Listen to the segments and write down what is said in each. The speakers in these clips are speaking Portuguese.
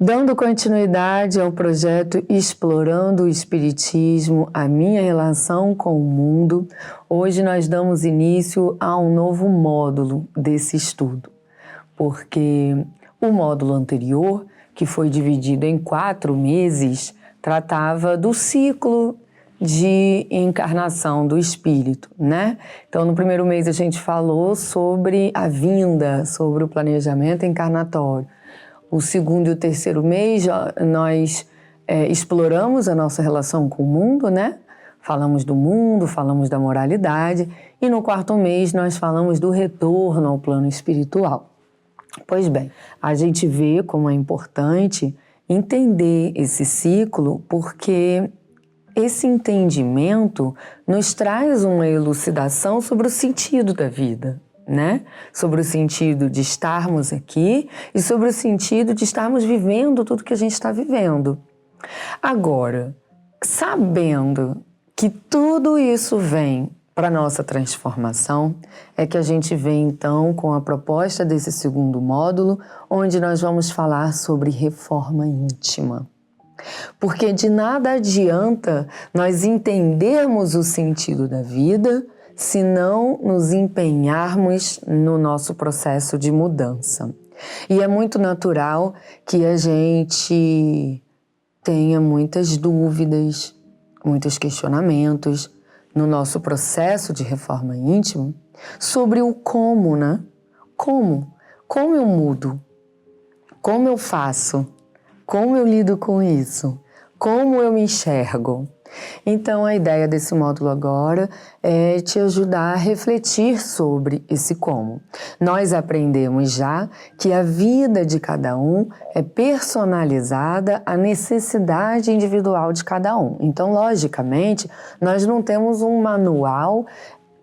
Dando continuidade ao projeto Explorando o Espiritismo, a minha relação com o mundo, hoje nós damos início a um novo módulo desse estudo, porque o módulo anterior, que foi dividido em 4 meses, tratava do ciclo de encarnação do espírito, né? Então, no primeiro mês a gente falou sobre a vinda, sobre o planejamento encarnatório. O segundo e o terceiro mês nós exploramos a nossa relação com o mundo, né? Falamos do mundo, falamos da moralidade, e no quarto mês nós falamos do retorno ao plano espiritual. Pois bem, a gente vê como é importante entender esse ciclo, porque esse entendimento nos traz uma elucidação sobre o sentido da vida, né? Sobre o sentido de estarmos aqui e sobre o sentido de estarmos vivendo tudo que a gente está vivendo. Agora, sabendo que tudo isso vem para a nossa transformação, é que a gente vem então com a proposta desse segundo módulo, onde nós vamos falar sobre reforma íntima. Porque de nada adianta nós entendermos o sentido da vida se não nos empenharmos no nosso processo de mudança. E é muito natural que a gente tenha muitas dúvidas, muitos questionamentos no nosso processo de reforma íntima sobre o como, né? Como? Como eu mudo? Como eu faço? Como eu lido com isso? Como eu me enxergo? Então, a ideia desse módulo agora é te ajudar a refletir sobre esse como. Nós aprendemos já que a vida de cada um é personalizada à necessidade individual de cada um. Então, logicamente, nós não temos um manual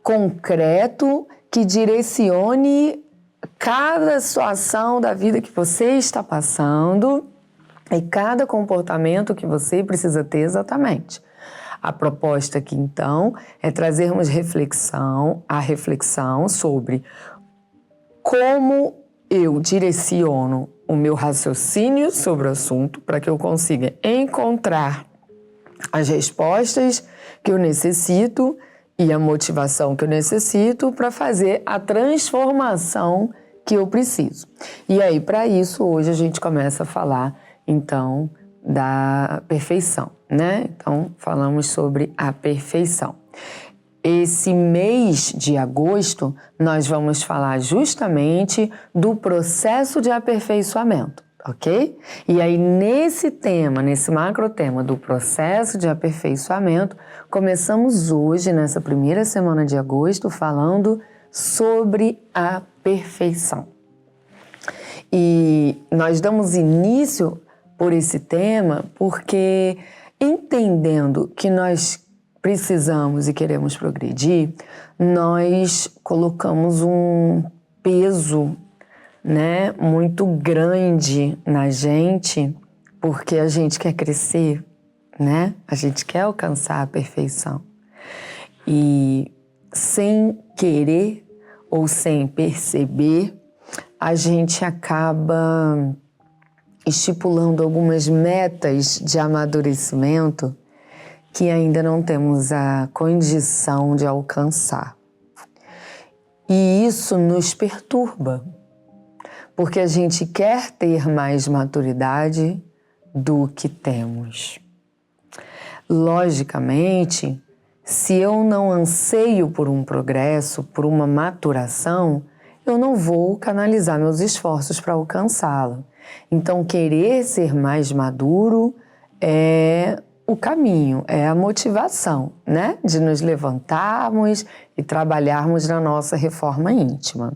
concreto que direcione cada situação da vida que você está passando e cada comportamento que você precisa ter exatamente. A proposta aqui, então, é trazermos a reflexão sobre como eu direciono o meu raciocínio sobre o assunto para que eu consiga encontrar as respostas que eu necessito e a motivação que eu necessito para fazer a transformação que eu preciso. E aí, para isso, hoje a gente começa a falar, então, da perfeição, né? Então, falamos sobre a perfeição. Esse mês de agosto, nós vamos falar justamente do processo de aperfeiçoamento, ok? E aí, nesse tema, nesse macro tema do processo de aperfeiçoamento, começamos hoje, nessa primeira semana de agosto, falando sobre a perfeição. E nós damos início por esse tema porque, entendendo que nós precisamos e queremos progredir, nós colocamos um peso, né, muito grande na gente, porque a gente quer crescer, né? A gente quer alcançar a perfeição. E sem querer ou sem perceber, a gente acaba estipulando algumas metas de amadurecimento que ainda não temos a condição de alcançar. E isso nos perturba, porque a gente quer ter mais maturidade do que temos. Logicamente, se eu não anseio por um progresso, por uma maturação, eu não vou canalizar meus esforços para alcançá-la. Então, querer ser mais maduro é o caminho, é a motivação, né? De nos levantarmos e trabalharmos na nossa reforma íntima.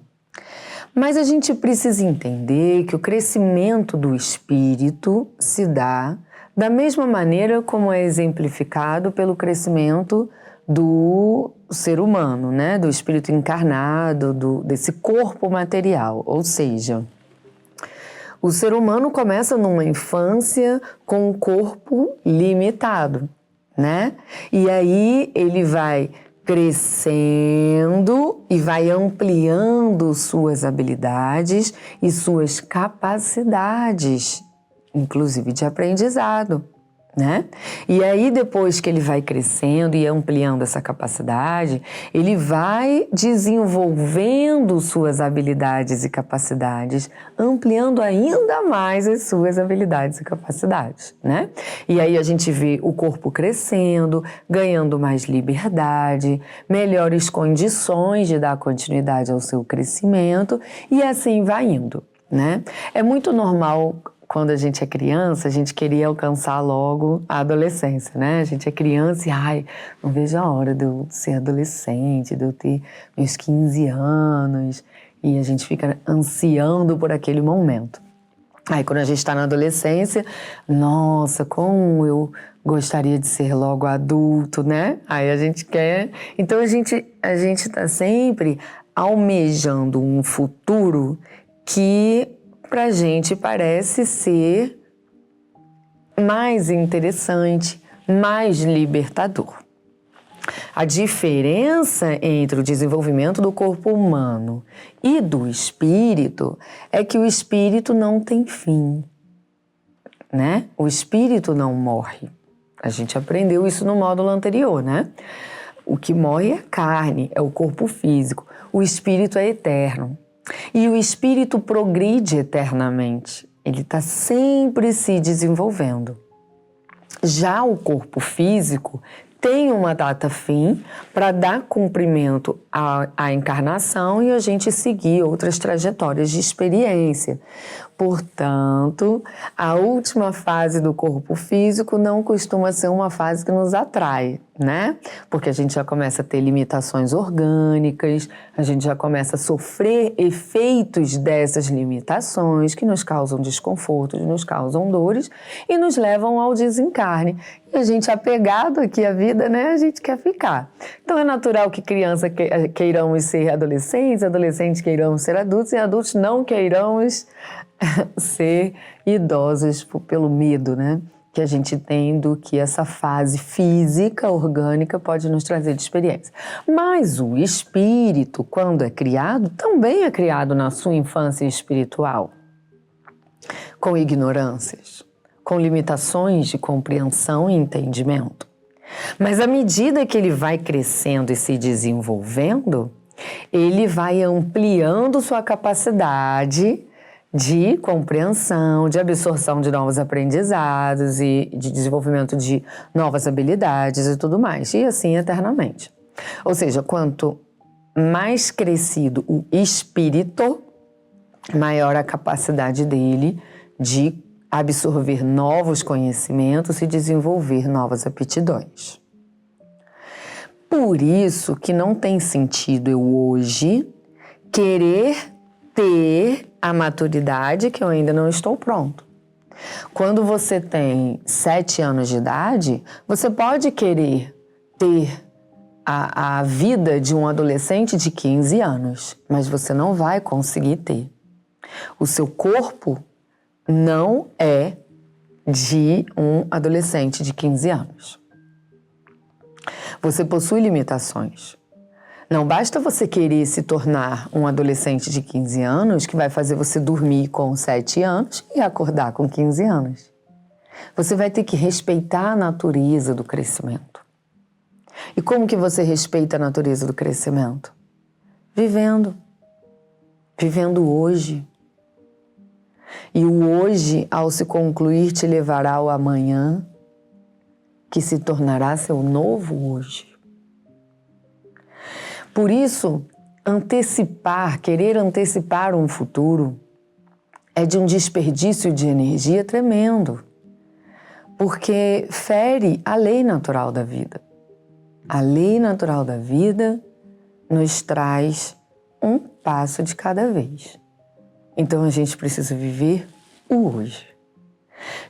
Mas a gente precisa entender que o crescimento do espírito se dá da mesma maneira como é exemplificado pelo crescimento do ser humano, né? Do espírito encarnado, desse corpo material, ou seja, o ser humano começa numa infância com um corpo limitado, né? E aí ele vai crescendo e vai ampliando suas habilidades e suas capacidades inclusive de aprendizado, né? E aí, depois que ele vai crescendo e ampliando essa capacidade, ele vai desenvolvendo suas habilidades e capacidades, ampliando ainda mais as suas habilidades e capacidades, né? E aí a gente vê o corpo crescendo, ganhando mais liberdade, melhores condições de dar continuidade ao seu crescimento e assim vai indo, né? É muito normal. Quando a gente é criança, a gente queria alcançar logo a adolescência, né? A gente é criança e, não vejo a hora de eu ser adolescente, de eu ter meus 15 anos. E a gente fica ansiando por aquele momento. Aí, quando a gente está na adolescência, nossa, como eu gostaria de ser logo adulto, né? Aí a gente quer... Então, a gente está sempre almejando um futuro que... pra gente parece ser mais interessante, mais libertador. A diferença entre o desenvolvimento do corpo humano e do espírito é que o espírito não tem fim, né? O espírito não morre. A gente aprendeu isso no módulo anterior, né? O que morre é a carne, é o corpo físico. O espírito é eterno. E o espírito progride eternamente. Ele está sempre se desenvolvendo. Já o corpo físico tem uma data fim para dar cumprimento à encarnação e a gente seguir outras trajetórias de experiência. Portanto, a última fase do corpo físico não costuma ser uma fase que nos atrai, né? Porque a gente já começa a ter limitações orgânicas, a gente já começa a sofrer efeitos dessas limitações que nos causam desconfortos, nos causam dores e nos levam ao desencarne. E a gente apegado aqui à vida, né? A gente quer ficar. Então é natural que criança queiramos ser adolescentes, adolescentes queiramos ser adultos e adultos não queiramos ser idosos pelo medo, né? Que a gente tem do que essa fase física, orgânica, pode nos trazer de experiência. Mas o espírito, quando é criado, também é criado na sua infância espiritual, com ignorâncias, com limitações de compreensão e entendimento. Mas à medida que ele vai crescendo e se desenvolvendo, ele vai ampliando sua capacidade de compreensão, de absorção de novos aprendizados e de desenvolvimento de novas habilidades e tudo mais, e assim eternamente. Ou seja, quanto mais crescido o espírito, maior a capacidade dele de absorver novos conhecimentos e desenvolver novas aptidões. Por isso que não tem sentido eu hoje querer ter a maturidade que eu ainda não estou pronto. Quando você tem 7 anos de idade, você pode querer ter a vida de um adolescente de 15 anos, mas você não vai conseguir ter. O seu corpo não é de um adolescente de 15 anos. Você possui limitações. Não basta você querer se tornar um adolescente de 15 anos que vai fazer você dormir com 7 anos e acordar com 15 anos. Você vai ter que respeitar a natureza do crescimento. E como que você respeita a natureza do crescimento? Vivendo. Vivendo hoje. E o hoje, ao se concluir, te levará ao amanhã, que se tornará seu novo hoje. Por isso, querer antecipar um futuro é de um desperdício de energia tremendo, porque fere a lei natural da vida. A lei natural da vida nos traz um passo de cada vez. Então a gente precisa viver o hoje.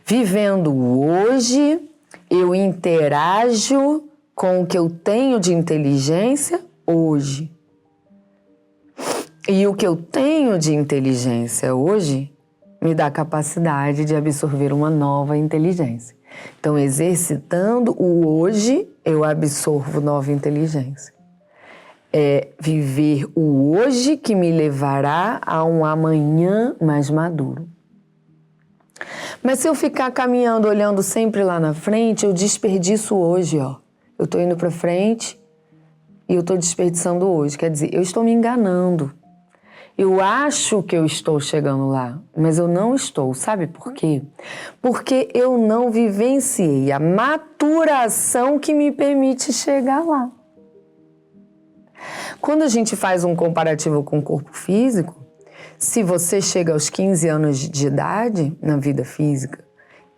Vivendo o hoje, eu interajo com o que eu tenho de inteligência hoje. E o que eu tenho de inteligência hoje me dá capacidade de absorver uma nova inteligência. Então, exercitando o hoje, eu absorvo nova inteligência. É viver o hoje que me levará a um amanhã mais maduro. Mas se eu ficar caminhando, olhando sempre lá na frente, eu desperdiço hoje, ó. Eu estou indo para frente e eu estou desperdiçando hoje. Quer dizer, eu estou me enganando. Eu acho que eu estou chegando lá, mas eu não estou. Sabe por quê? Porque eu não vivenciei a maturação que me permite chegar lá. Quando a gente faz um comparativo com o corpo físico, se você chega aos 15 anos de idade na vida física,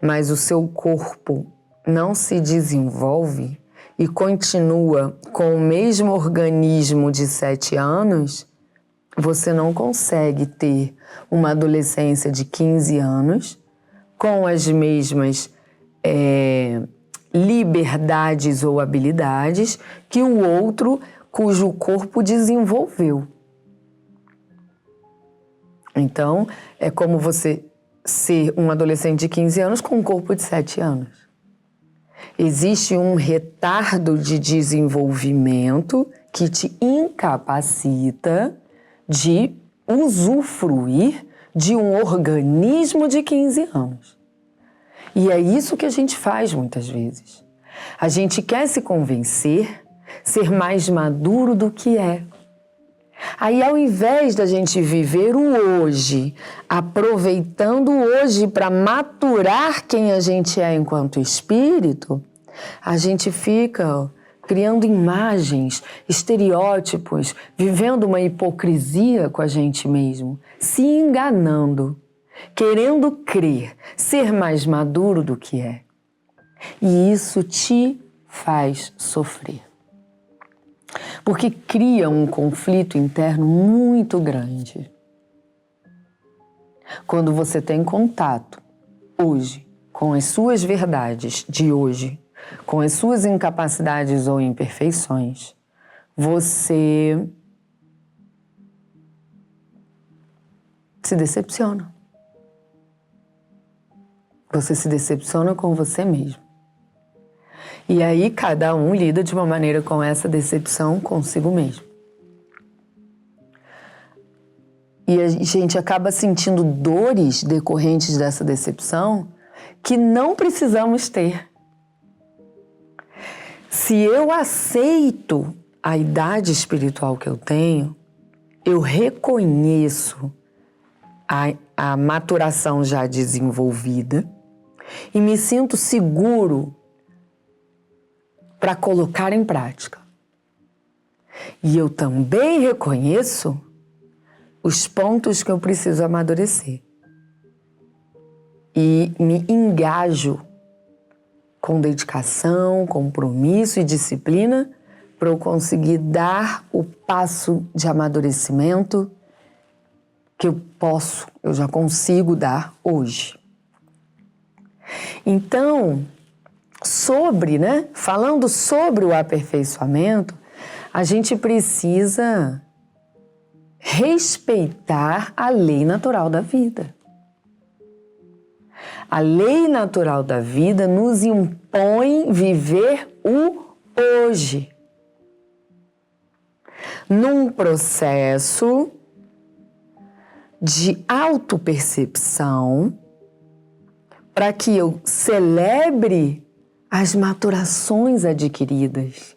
mas o seu corpo não se desenvolve e continua com o mesmo organismo de 7 anos, você não consegue ter uma adolescência de 15 anos com as mesmas liberdades ou habilidades que o outro cujo corpo desenvolveu. Então, é como você ser um adolescente de 15 anos com um corpo de 7 anos. Existe um retardo de desenvolvimento que te incapacita de usufruir de um organismo de 15 anos. E é isso que a gente faz muitas vezes. A gente quer se convencer, ser mais maduro do que é. Aí, ao invés da gente viver o hoje, aproveitando o hoje para maturar quem a gente é enquanto espírito, a gente fica criando imagens, estereótipos, vivendo uma hipocrisia com a gente mesmo, se enganando, querendo crer, ser mais maduro do que é. E isso te faz sofrer. Porque cria um conflito interno muito grande. Quando você tem contato, hoje, com as suas verdades de hoje, com as suas incapacidades ou imperfeições, você se decepciona. Você se decepciona com você mesmo. E aí cada um lida de uma maneira com essa decepção consigo mesmo. E a gente acaba sentindo dores decorrentes dessa decepção que não precisamos ter. Se eu aceito a idade espiritual que eu tenho, eu reconheço a maturação já desenvolvida e me sinto seguro para colocar em prática. E eu também reconheço os pontos que eu preciso amadurecer. E me engajo com dedicação, compromisso e disciplina para eu conseguir dar o passo de amadurecimento que eu já consigo dar hoje. Então, falando sobre o aperfeiçoamento, a gente precisa respeitar a lei natural da vida. A lei natural da vida nos impõe viver o hoje. Num processo de autopercepção, para que eu celebre as maturações adquiridas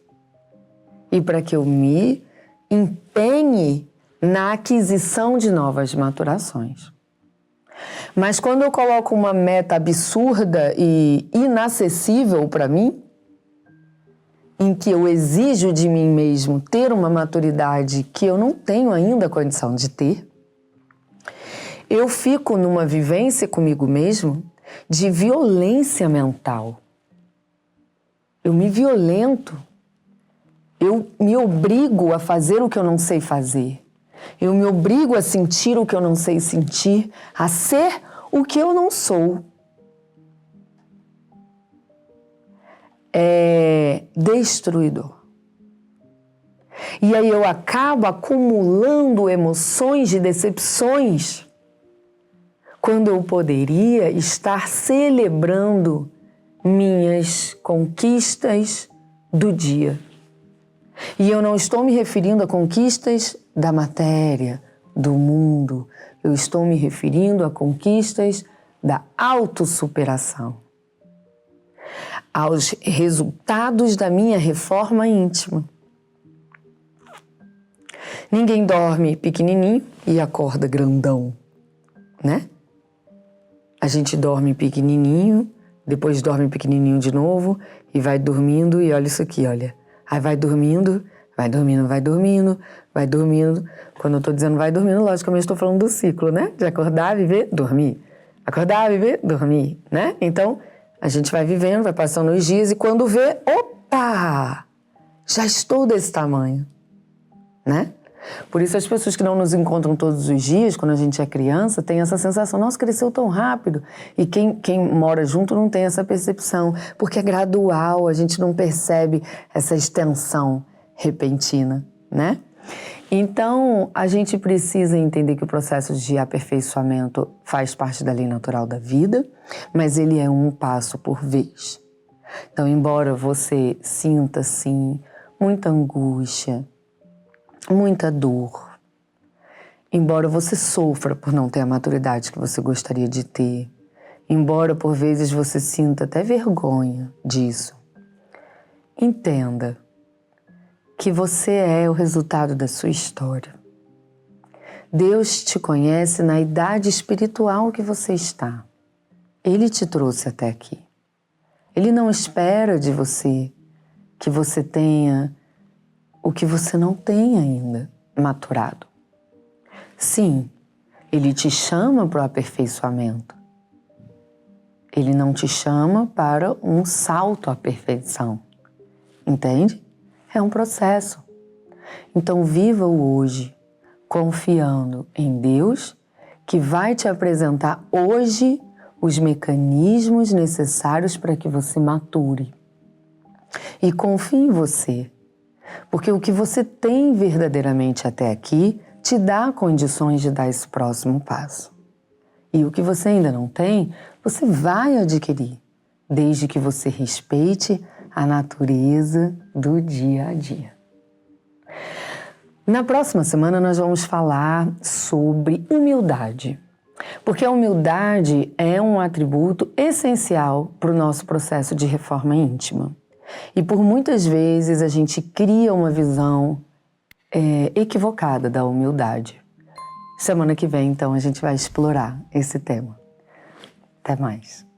e para que eu me empenhe na aquisição de novas maturações. Mas quando eu coloco uma meta absurda e inacessível para mim, em que eu exijo de mim mesmo ter uma maturidade que eu não tenho ainda condição de ter, eu fico numa vivência comigo mesmo de violência mental. Eu me violento, eu me obrigo a fazer o que eu não sei fazer, eu me obrigo a sentir o que eu não sei sentir, a ser o que eu não sou. É destruidor. E aí eu acabo acumulando emoções de decepções, quando eu poderia estar celebrando minhas conquistas do dia. E eu não estou me referindo a conquistas da matéria, do mundo. Eu estou me referindo a conquistas da autossuperação, aos resultados da minha reforma íntima. Ninguém dorme pequenininho e acorda grandão, né? A gente dorme pequenininho, depois dorme pequenininho de novo e vai dormindo, e olha isso aqui, olha. Aí vai dormindo, vai dormindo, vai dormindo, vai dormindo. Quando eu tô dizendo vai dormindo, logicamente estou falando do ciclo, né? De acordar, viver, dormir. Acordar, viver, dormir, né? Então, a gente vai vivendo, vai passando os dias e quando vê, opa! Já estou desse tamanho, né? Por isso as pessoas que não nos encontram todos os dias, quando a gente é criança, tem essa sensação, nossa, cresceu tão rápido. E quem mora junto não tem essa percepção, porque é gradual, a gente não percebe essa extensão repentina, né? Então, a gente precisa entender que o processo de aperfeiçoamento faz parte da lei natural da vida, mas ele é um passo por vez. Então, embora você sinta, sim, muita angústia, muita dor, embora você sofra por não ter a maturidade que você gostaria de ter, embora por vezes você sinta até vergonha disso, entenda que você é o resultado da sua história. Deus te conhece na idade espiritual que você está. Ele te trouxe até aqui. Ele não espera de você que você tenha o que você não tem ainda maturado. Sim, Ele te chama para o aperfeiçoamento. Ele não te chama para um salto à perfeição. Entende? É um processo. Então viva o hoje, confiando em Deus, que vai te apresentar hoje os mecanismos necessários para que você mature. E confie em você, porque o que você tem verdadeiramente até aqui te dá condições de dar esse próximo passo. E o que você ainda não tem, você vai adquirir, desde que você respeite a natureza do dia a dia. Na próxima semana nós vamos falar sobre humildade, porque a humildade é um atributo essencial para o nosso processo de reforma íntima. E por muitas vezes a gente cria uma visão equivocada da humildade. Semana que vem, então, a gente vai explorar esse tema. Até mais.